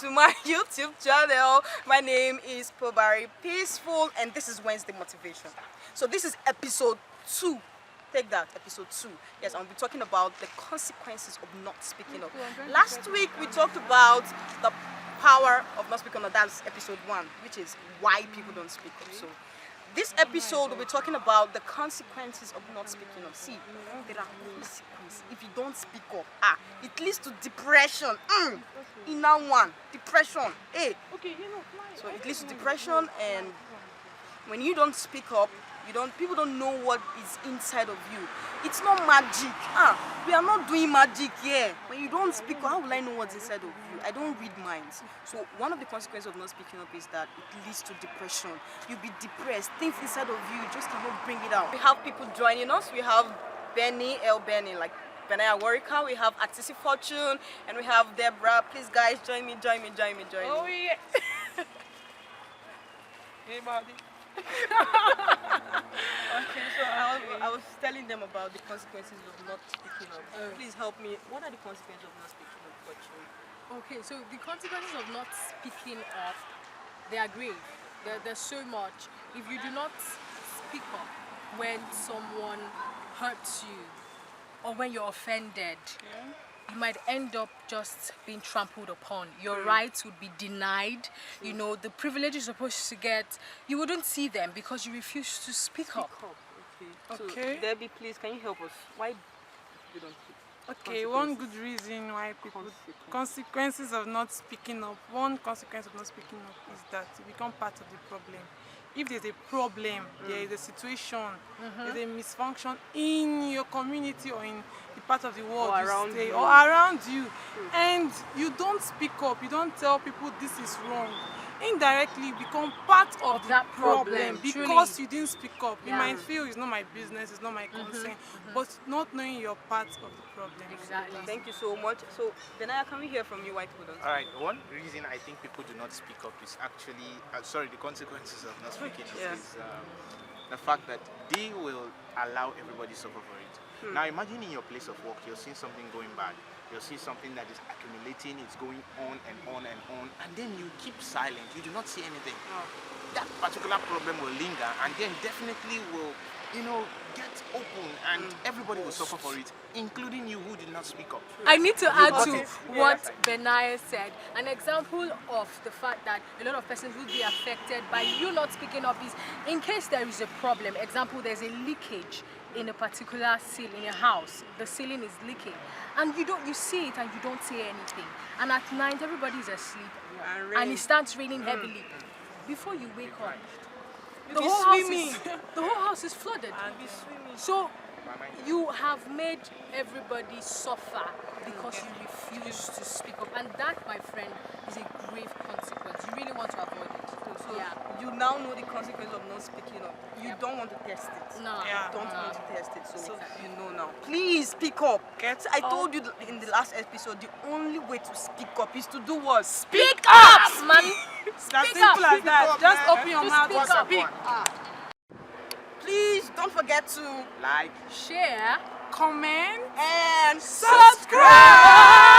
to my YouTube channel. My name is Pobari Peaceful and this is Wednesday Motivation. So this is episode 2. Take that, episode 2. Yes, I'll be talking about the consequences of not speaking up. Last week we talked about the power of not speaking up. That's episode 1, which is why people don't speak up. So this episode we'll be talking about the consequences of not speaking up. See, there are consequences if you don't speak up. It leads to depression. Inner one, depression. So it leads to depression, and when you don't speak up, people don't know what is inside of you. It's not magic. We are not doing magic here. When you don't speak up, how will I know what's inside of you? I don't read minds. So one of the consequences of not speaking up is that it leads to depression. You'll be depressed. Things inside of you just cannot bring it out. We have people joining us. We have Benny, like Benaya Warika. We have Artisi Fortune, and we have Deborah. Please, guys, join me. Oh yeah. Hey, buddy. Okay, so I was telling them about the consequences of not speaking up. Please help me. What are the consequences of not speaking up, Coach? Okay, so the consequences of not speaking up, they are grave. There's so much. If you do not speak up when someone hurts you or when you're offended, you might end up just being trampled upon. Your rights would be denied. You know, the privileges you're supposed to get, you wouldn't see them because you refuse to speak up. Okay. So, Debbie, please, can you help us? Why you don't speak? Okay, one good reason why consequences of not speaking up. One consequence of not speaking up is that you become part of the problem. If there's a problem, there is a situation, there's a misfunction in your community or in the part of the world or around you, and you don't speak up, you don't tell people this is wrong, indirectly you become part of that problem because you didn't speak up. You might feel it's not my business, it's not my concern, but not knowing you're part of the problem. Exactly. Thank you so much. So, Benaya, can we hear from you? White people? Alright, one reason I think people do not speak up is actually, the consequences of not speaking up is the fact that they will allow everybody to suffer for it. Now imagine in your place of work, you're seeing something going bad. You'll see something that is accumulating, it's going on and on and on, and then you keep silent, you do not see anything. That particular problem will linger, and then definitely will, get open, and everybody will suffer for it, including you who did not speak up. I need to add to what Benaya said. An example of the fact that a lot of persons will be affected by you not speaking up is in case there is a problem. Example, there's a leakage in a particular seal in a house. The ceiling is leaking, and you see it and you don't say anything. And at night everybody is asleep, and it starts raining heavily. Before you wake up, the whole house is flooded. So you have made everybody suffer because you refuse to speak up, and that, my friend, is a grave consequence. You really want to avoid it. So you now know the consequence of not speaking up. You don't want to test it. No. You don't want to test it. So you know now. Please speak up. I told you in the last episode, the only way to speak up is to do what? Speak up, man. It's as simple as that. Just open your mouth and speak. Please don't forget to Like, Share, comment, and subscribe.